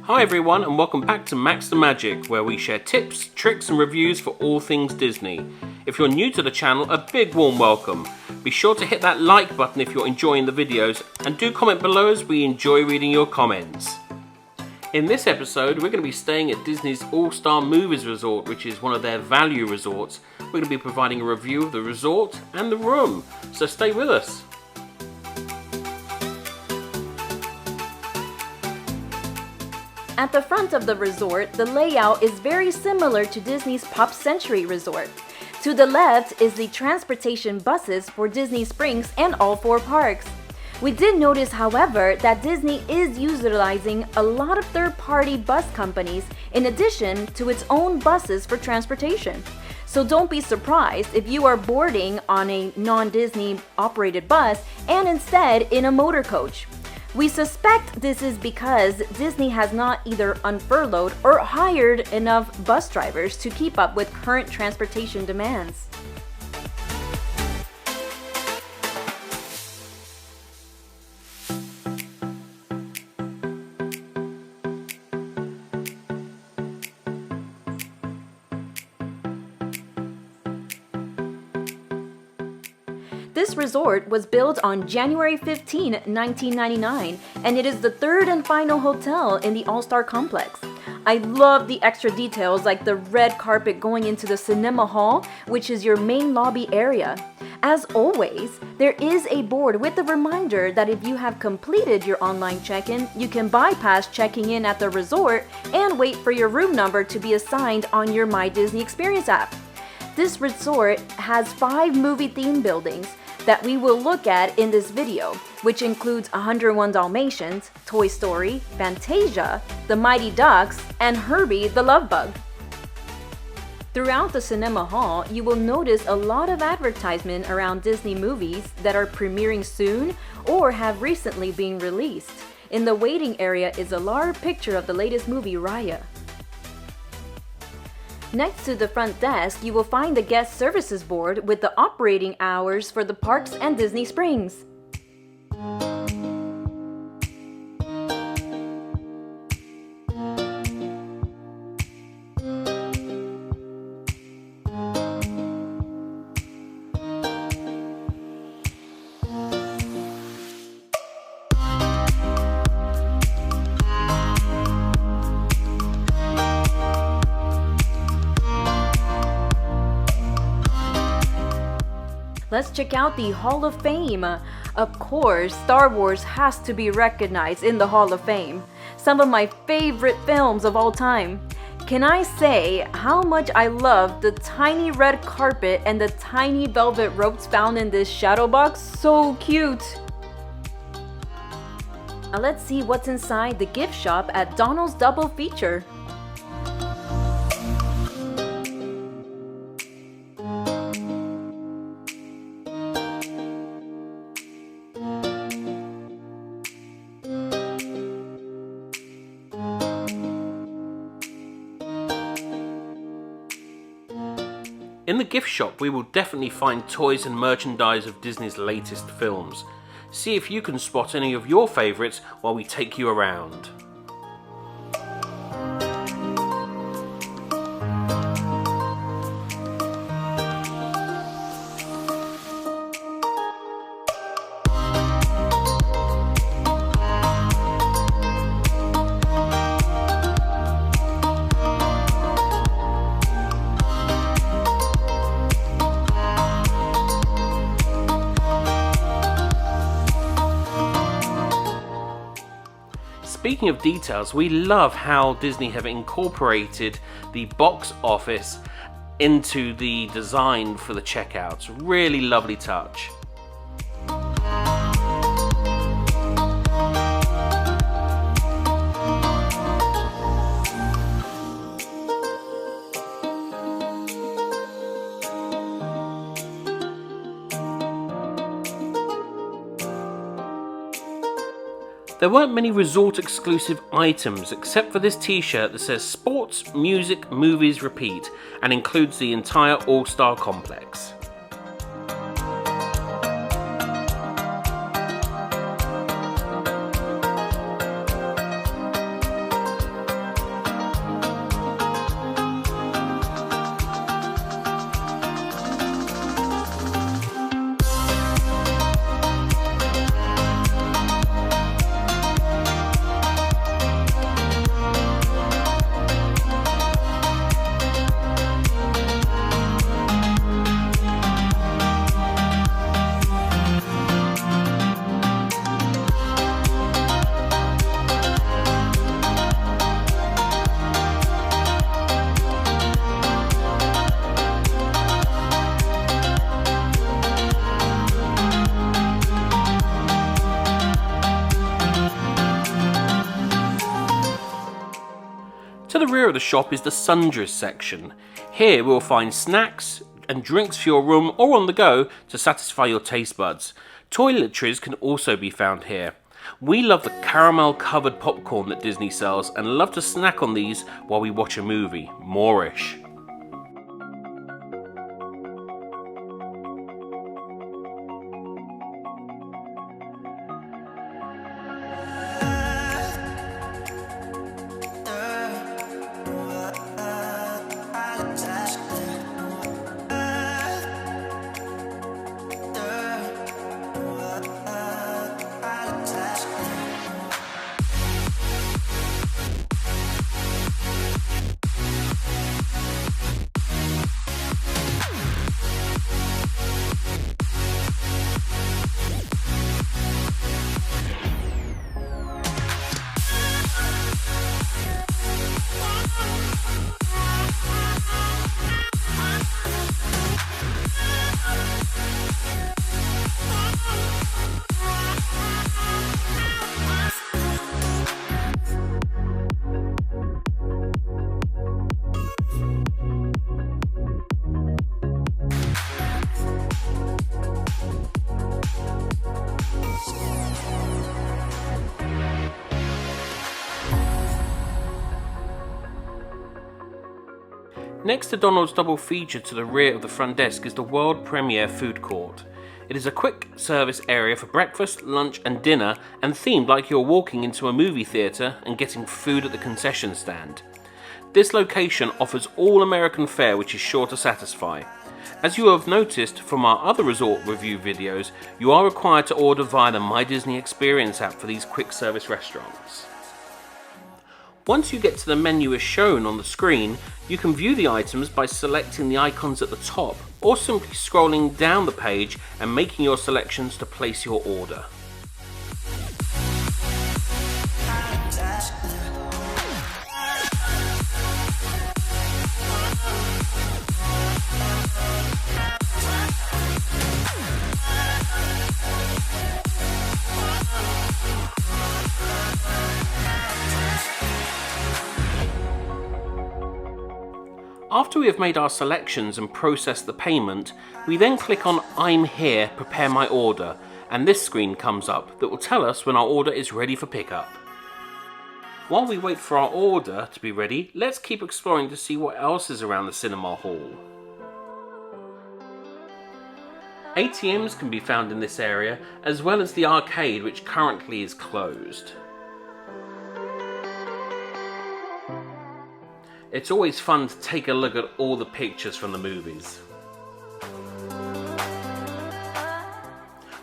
Hi everyone and welcome back to maxthemagic, where we share tips, tricks and reviews for all things Disney. If you're new to the channel, a big warm welcome. Be sure to hit that like button if you're enjoying the videos, and do comment below as we enjoy reading your comments. In this episode, we're going to be staying at Disney's All-Star Movies Resort, which is one of their value resorts. We're going to be providing a review of the resort and the room, so stay with us. At the front of the resort, the layout is very similar to Disney's Pop Century Resort. To the left is the transportation buses for Disney Springs and all four parks. We did notice, however, that Disney is utilizing a lot of third-party bus companies in addition to its own buses for transportation. So don't be surprised if you are boarding on a non-Disney operated bus and instead in a motor coach. We suspect this is because Disney has not either unfurloughed or hired enough bus drivers to keep up with current transportation demands. This resort was built on January 15, 1999, and it is the third and final hotel in the All-Star Complex. I love the extra details like the red carpet going into the cinema hall, which is your main lobby area. As always, there is a board with a reminder that if you have completed your online check-in, you can bypass checking in at the resort and wait for your room number to be assigned on your My Disney Experience app. This resort has 5 movie-themed buildings that we will look at in this video, which includes 101 Dalmatians, Toy Story, Fantasia, The Mighty Ducks, and Herbie the Love Bug. Throughout the cinema hall, you will notice a lot of advertisement around Disney movies that are premiering soon or have recently been released. In the waiting area is a large picture of the latest movie, Raya. Next to the front desk, you will find the guest services board with the operating hours for the parks and Disney Springs. Let's check out the Hall of Fame. Of course, Star Wars has to be recognized in the Hall of Fame. Some of my favorite films of all time. Can I say how much I love the tiny red carpet and the tiny velvet ropes found in this shadow box? So cute! Now let's see what's inside the gift shop at Donald's Double Feature. In the gift shop, we will definitely find toys and merchandise of Disney's latest films. See if you can spot any of your favourites while we take you around. Speaking of details, we love how Disney have incorporated the box office into the design for the checkouts. Really lovely touch. There weren't many resort exclusive items except for this t-shirt that says Sports, Music, Movies, Repeat and includes the entire All-Star complex. To the rear of the shop is the sundries section. Here we'll find snacks and drinks for your room or on the go to satisfy your taste buds. Toiletries can also be found here. We love the caramel covered popcorn that Disney sells and love to snack on these while we watch a movie. Moorish. Next to Donald's double feature to the rear of the front desk is the world premiere food court. It is a quick service area for breakfast, lunch and dinner, and themed like you're walking into a movie theatre and getting food at the concession stand. This location offers all American fare, which is sure to satisfy. As you have noticed from our other resort review videos, you are required to order via the My Disney Experience app for these quick service restaurants. Once you get to the menu as shown on the screen, you can view the items by selecting the icons at the top or simply scrolling down the page and making your selections to place your order. After we have made our selections and processed the payment, we then click on I'm here, prepare my order, and this screen comes up that will tell us when our order is ready for pickup. While we wait for our order to be ready, let's keep exploring to see what else is around the cinema hall. ATMs can be found in this area, as well as the arcade, which currently is closed. It's always fun to take a look at all the pictures from the movies.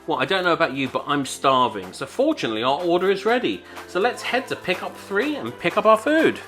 Well, I don't know about you, but I'm starving, so fortunately our order is ready. So let's head to pick up 3 and pick up our food.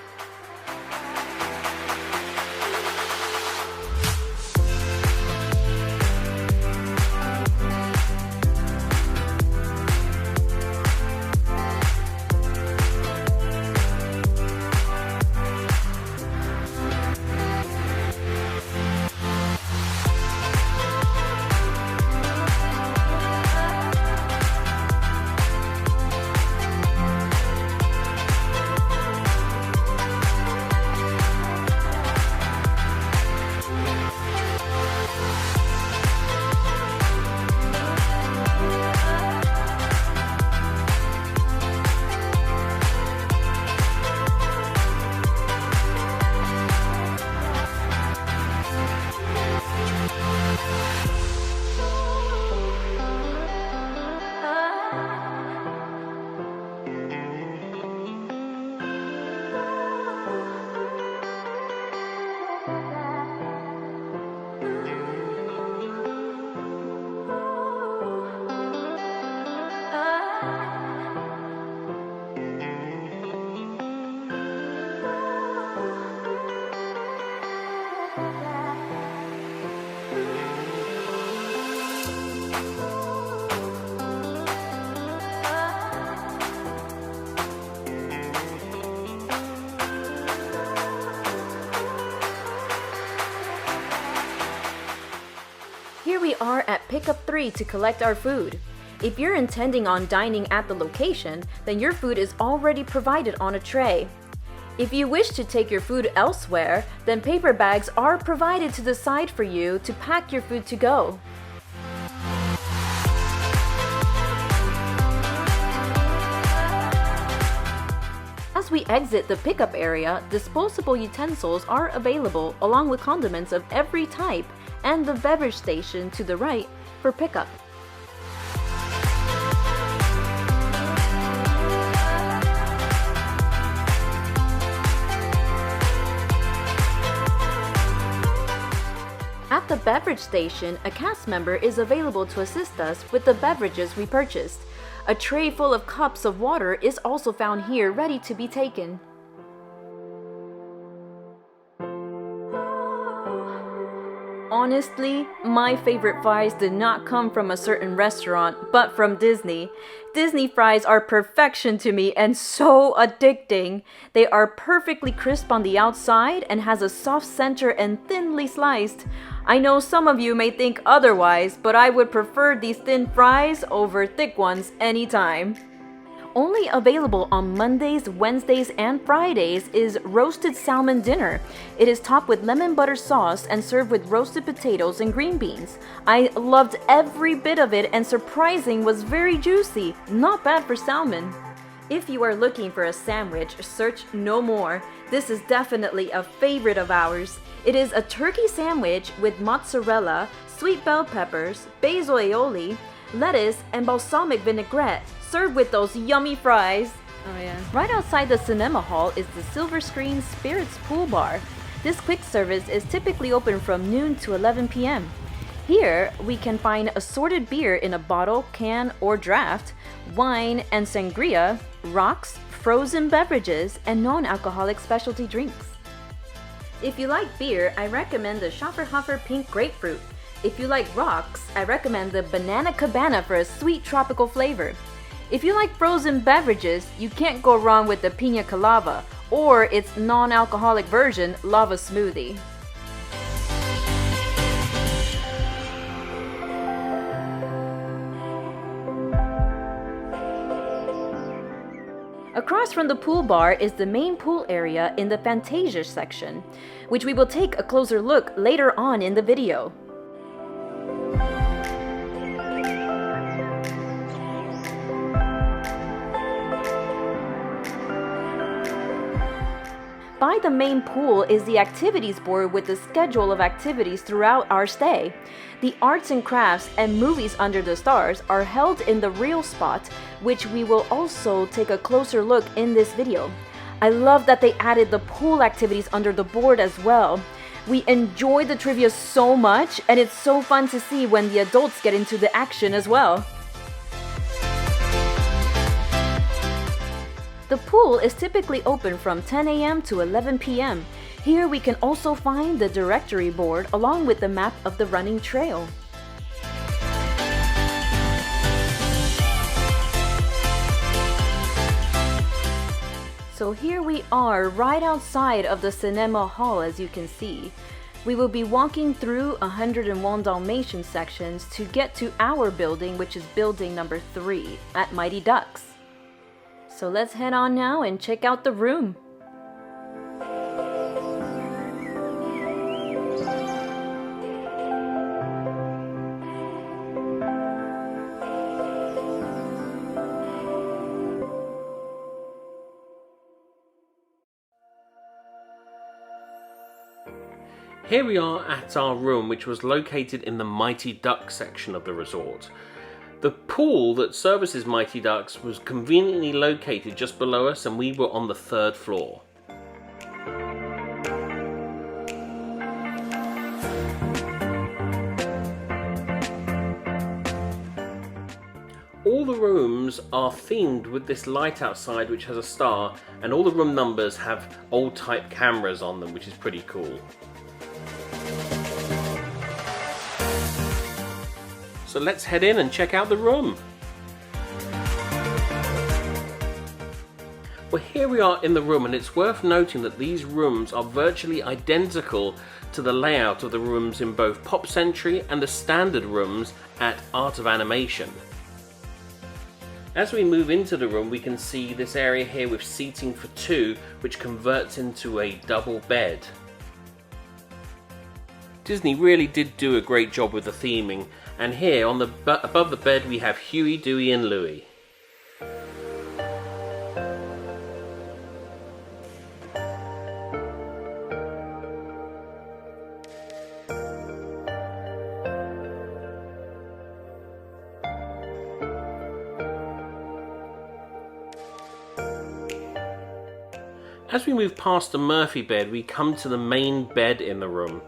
Here we are at Pickup 3 to collect our food. If you're intending on dining at the location, then your food is already provided on a tray. If you wish to take your food elsewhere, then paper bags are provided to the side for you to pack your food to go. As we exit the pickup area, disposable utensils are available along with condiments of every type and the beverage station to the right for pickup. At the beverage station, a cast member is available to assist us with the beverages we purchased. A tray full of cups of water is also found here ready to be taken. Honestly, my favorite fries did not come from a certain restaurant, but from Disney. Disney fries are perfection to me and so addicting. They are perfectly crisp on the outside and has a soft center and thinly sliced. I know some of you may think otherwise, but I would prefer these thin fries over thick ones anytime. Only available on Mondays, Wednesdays, and Fridays is roasted salmon dinner. It is topped with lemon butter sauce and served with roasted potatoes and green beans. I loved every bit of it and surprising was very juicy. Not bad for salmon. If you are looking for a sandwich, search no more. This is definitely a favorite of ours. It is a turkey sandwich with mozzarella, sweet bell peppers, basil aioli, lettuce, and balsamic vinaigrette, served with those yummy fries. Oh yeah. Right outside the cinema hall is the Silver Screen Spirits Pool Bar. This quick service is typically open from noon to 11 p.m. Here, we can find assorted beer in a bottle, can, or draft, wine and sangria, rocks, frozen beverages, and non-alcoholic specialty drinks. If you like beer, I recommend the Schafferhofer Pink Grapefruit. If you like rocks, I recommend the Banana Cabana for a sweet tropical flavor. If you like frozen beverages, you can't go wrong with the Piña Colada or its non-alcoholic version, Lava Smoothie. Across from the pool bar is the main pool area in the Fantasia section, which we will take a closer look later on in the video. By the main pool is the activities board with the schedule of activities throughout our stay. The arts and crafts and movies under the stars are held in the real spot, which we will also take a closer look in this video. I love that they added the pool activities under the board as well. We enjoy the trivia so much, and it's so fun to see when the adults get into the action as well. The pool is typically open from 10 a.m. to 11 p.m. Here we can also find the directory board along with the map of the running trail. So here we are right outside of the cinema hall, as you can see. We will be walking through 101 Dalmatians sections to get to our building, which is building number 3 at Mighty Ducks. So let's head on now and check out the room. Here we are at our room, which was located in the Mighty Ducks section of the resort. The pool that services Mighty Ducks was conveniently located just below us, and we were on the 3rd floor. All the rooms are themed with this light outside which has a star, and all the room numbers have old type cameras on them, which is pretty cool. So let's head in and check out the room. Well, here we are in the room, and it's worth noting that these rooms are virtually identical to the layout of the rooms in both Pop Century and the standard rooms at Art of Animation. As we move into the room, we can see this area here with seating for two, which converts into a double bed. Disney really did do a great job with the theming, and here on the above the bed we have Huey, Dewey and Louie. As we move past the Murphy bed, we come to the main bed in the room.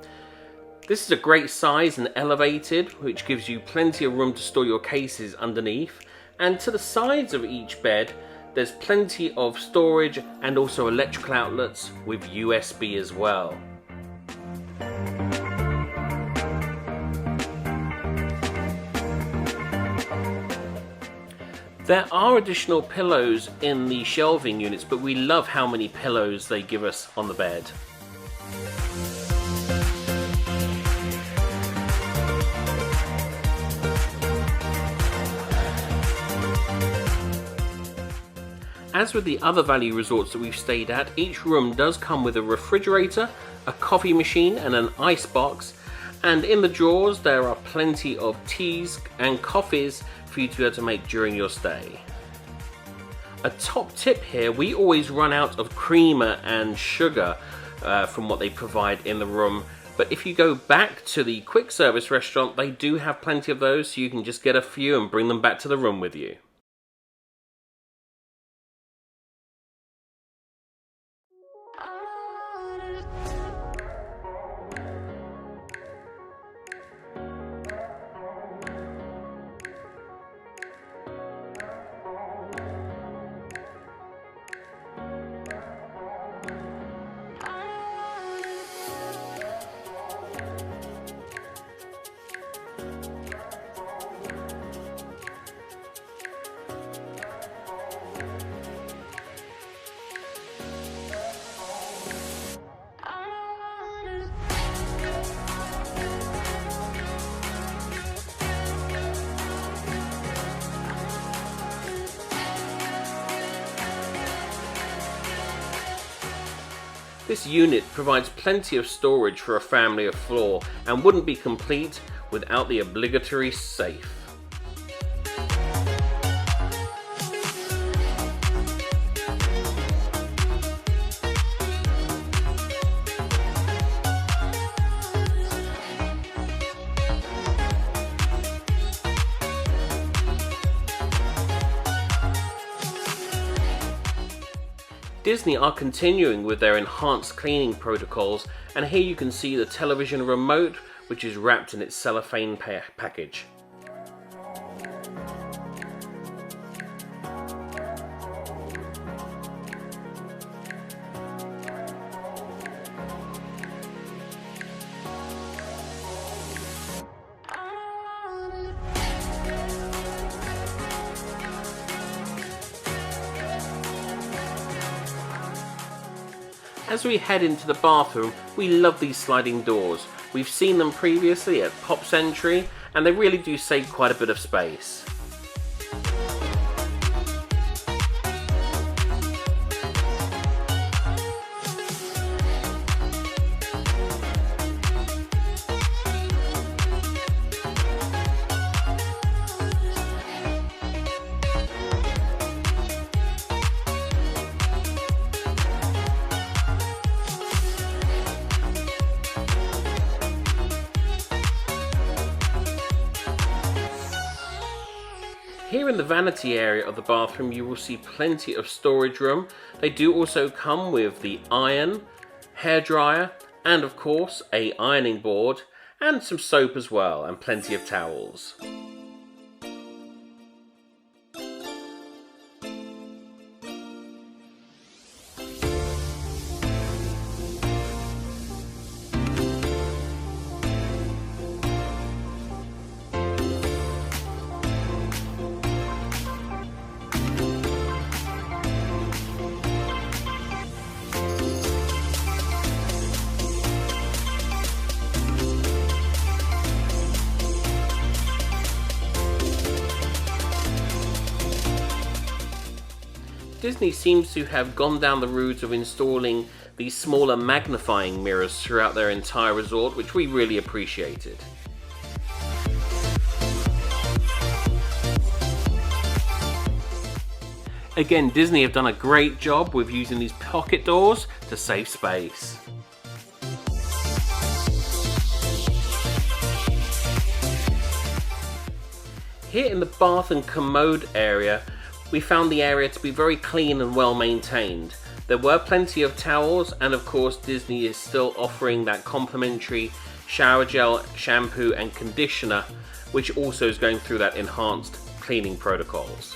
This is a great size and elevated, which gives you plenty of room to store your cases underneath. And to the sides of each bed, there's plenty of storage and also electrical outlets with USB as well. There are additional pillows in the shelving units, but we love how many pillows they give us on the bed. As with the other value resorts that we've stayed at, each room does come with a refrigerator, a coffee machine and an ice box, and in the drawers there are plenty of teas and coffees for you to be able to make during your stay. A top tip here, we always run out of creamer and sugar from what they provide in the room, but if you go back to the quick service restaurant, they do have plenty of those, so you can just get a few and bring them back to the room with you. This unit provides plenty of storage for a family of four and wouldn't be complete without the obligatory safe. Disney are continuing with their enhanced cleaning protocols, and here you can see the television remote, which is wrapped in its cellophane package. As we head into the bathroom, we love these sliding doors. We've seen them previously at Pop's Entry, and they really do save quite a bit of space. Here in the vanity area of the bathroom, you will see plenty of storage room. They do also come with the iron, hairdryer, and of course a ironing board, and some soap as well, and plenty of towels. Disney seems to have gone down the route of installing these smaller magnifying mirrors throughout their entire resort, which we really appreciated. Again, Disney have done a great job with using these pocket doors to save space. Here in the bath and commode area, we found the area to be very clean and well maintained. There were plenty of towels, and of course Disney is still offering that complimentary shower gel, shampoo and conditioner, which also is going through that enhanced cleaning protocols.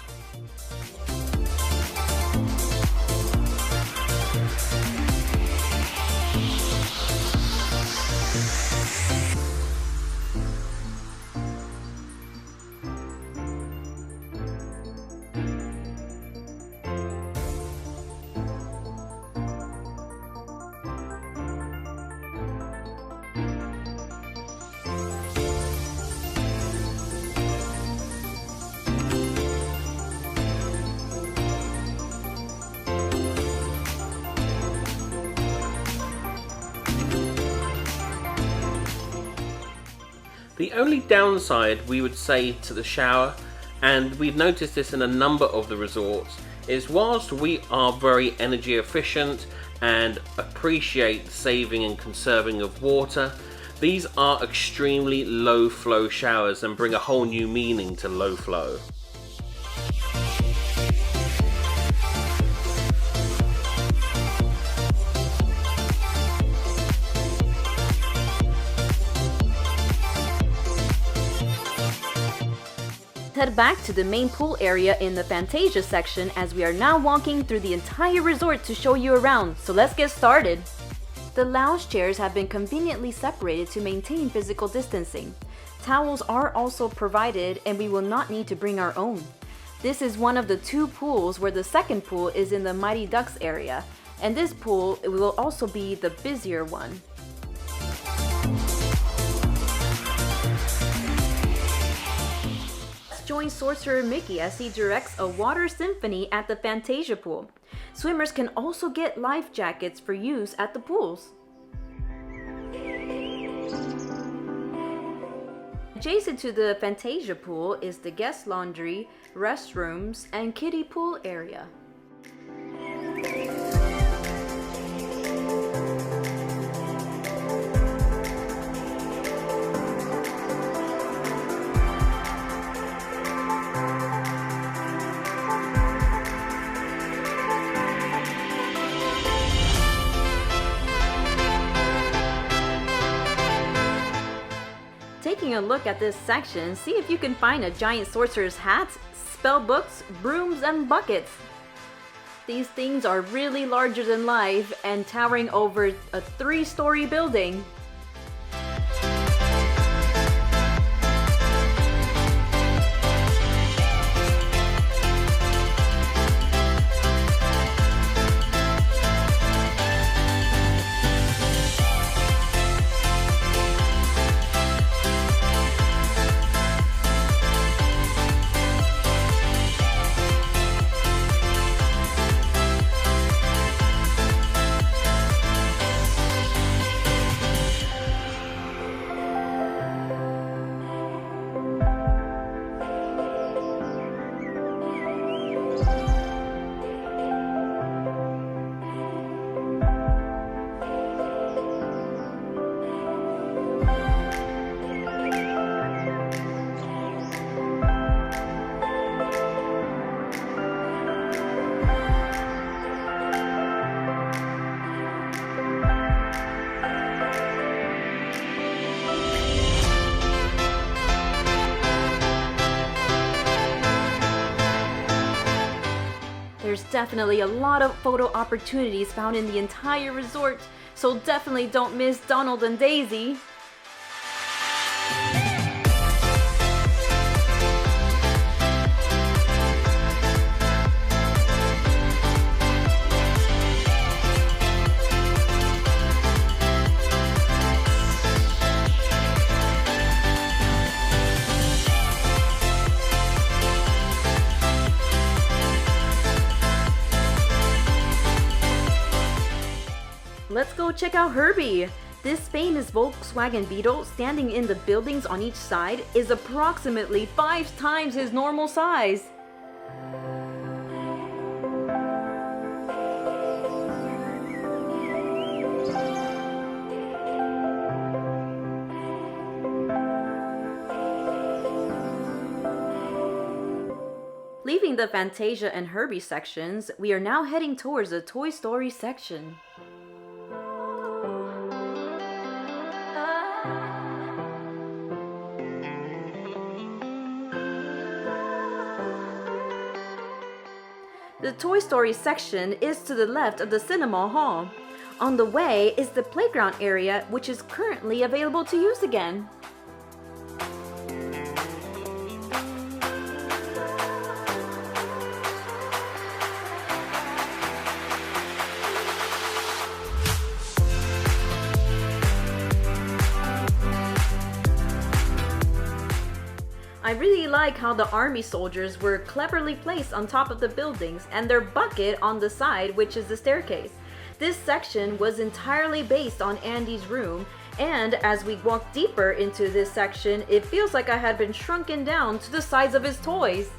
The only downside we would say to the shower, and we've noticed this in a number of the resorts, is whilst we are very energy efficient and appreciate saving and conserving of water, these are extremely low flow showers and bring a whole new meaning to low flow. Head back to the main pool area in the Fantasia section, as we are now walking through the entire resort to show you around, so let's get started. The lounge chairs have been conveniently separated to maintain physical distancing. Towels are also provided, and we will not need to bring our own. This is one of the two pools, where the second pool is in the Mighty Ducks area, and this pool will also be the busier one. Join Sorcerer Mickey as he directs a water symphony at the Fantasia pool. Swimmers can also get life jackets for use at the pools. Adjacent to the Fantasia pool is the guest laundry, restrooms, and kiddie pool area. Taking a look at this section, see if you can find a giant sorcerer's hat, spell books, brooms, and buckets. These things are really larger than life and towering over a 3-story building. There's definitely a lot of photo opportunities found in the entire resort, so definitely don't miss Donald and Daisy. Let's go check out Herbie. This famous Volkswagen Beetle standing in the buildings on each side is approximately 5 times his normal size. Leaving the Fantasia and Herbie sections, we are now heading towards the Toy Story section. The Toy Story section is to the left of the cinema hall. On the way is the playground area, which is currently available to use again. I really like how the army soldiers were cleverly placed on top of the buildings and their bucket on the side, which is the staircase. This section was entirely based on Andy's room, and as we walk deeper into this section, it feels like I had been shrunken down to the size of his toys.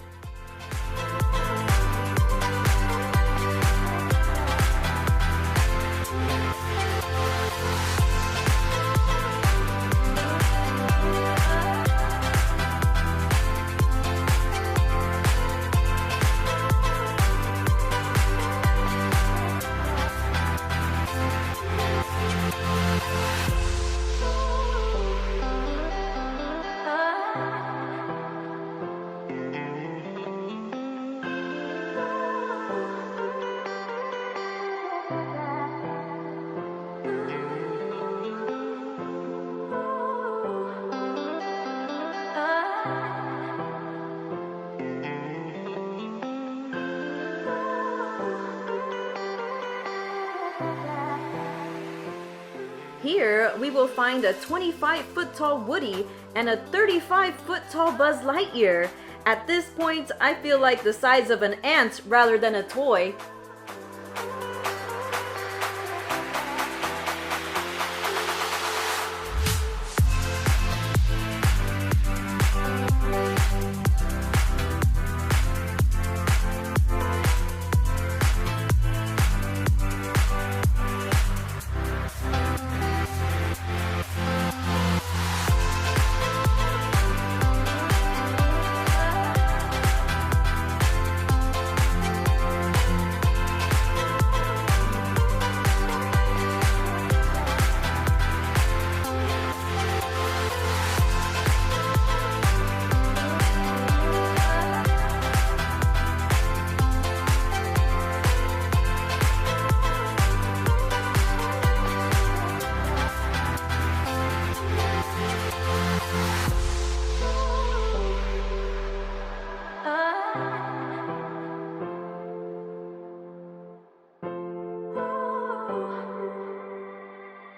Here, we will find a 25-foot-tall Woody and a 35-foot-tall Buzz Lightyear. At this point, I feel like the size of an ant rather than a toy.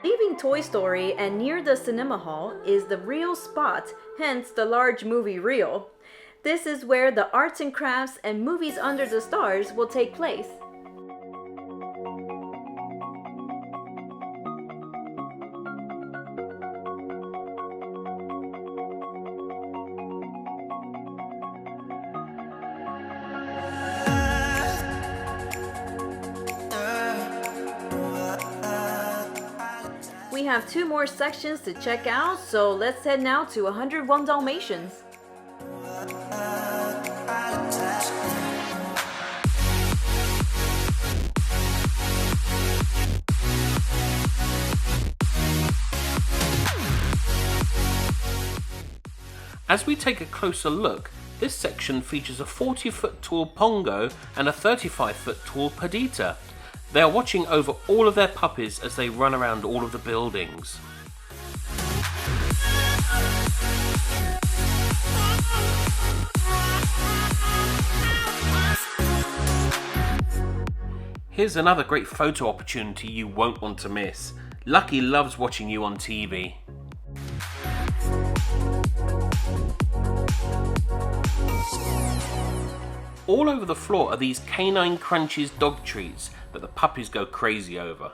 Leaving Toy Story and near the cinema hall is the reel spot, hence the large movie reel. This is where the arts and crafts and movies under the stars will take place. We have 2 more sections to check out, so let's head now to 101 Dalmatians. As we take a closer look, this section features a 40-foot tall Pongo and a 35-foot tall Perdita. They are watching over all of their puppies as they run around all of the buildings. Here's another great photo opportunity you won't want to miss. Lucky loves watching you on TV. All over the floor are these Canine Crunchies dog treats that the puppies go crazy over.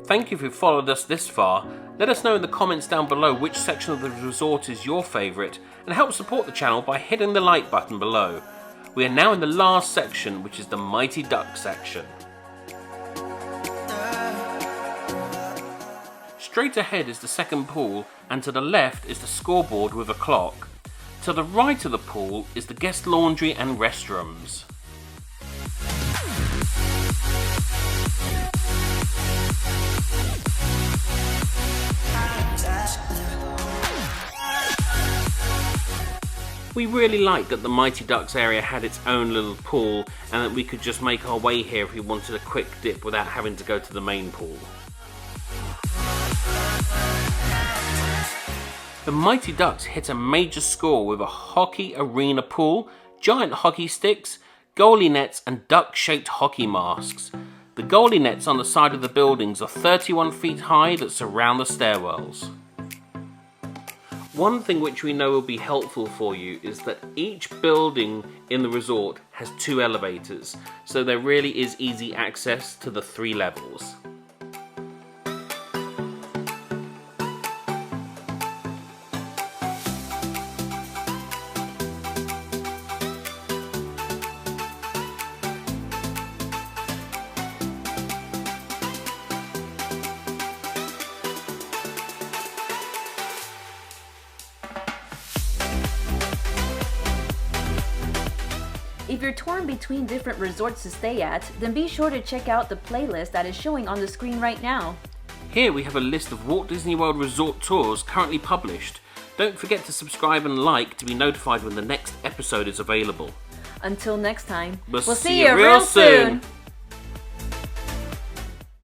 Thank you if you followed us this far. Let us know in the comments down below which section of the resort is your favourite, and help support the channel by hitting the like button below. We are now in the last section, which is the Mighty Duck section. Straight ahead is the second pool, and to the left is the scoreboard with a clock. To the right of the pool is the guest laundry and restrooms. We really liked that the Mighty Ducks area had its own little pool, and that we could just make our way here if we wanted a quick dip without having to go to the main pool. The Mighty Ducks hit a major score with a hockey arena pool, giant hockey sticks, goalie nets and duck-shaped hockey masks. The goalie nets on the side of the buildings are 31 feet high that surround the stairwells. One thing which we know will be helpful for you is that each building in the resort has 2 elevators, so there really is easy access to the 3 levels. If you're torn between different resorts to stay at, then be sure to check out the playlist that is showing on the screen right now. Here we have a list of Walt Disney World resort tours currently published. Don't forget to subscribe and like to be notified when the next episode is available. Until next time, We'll see you real soon.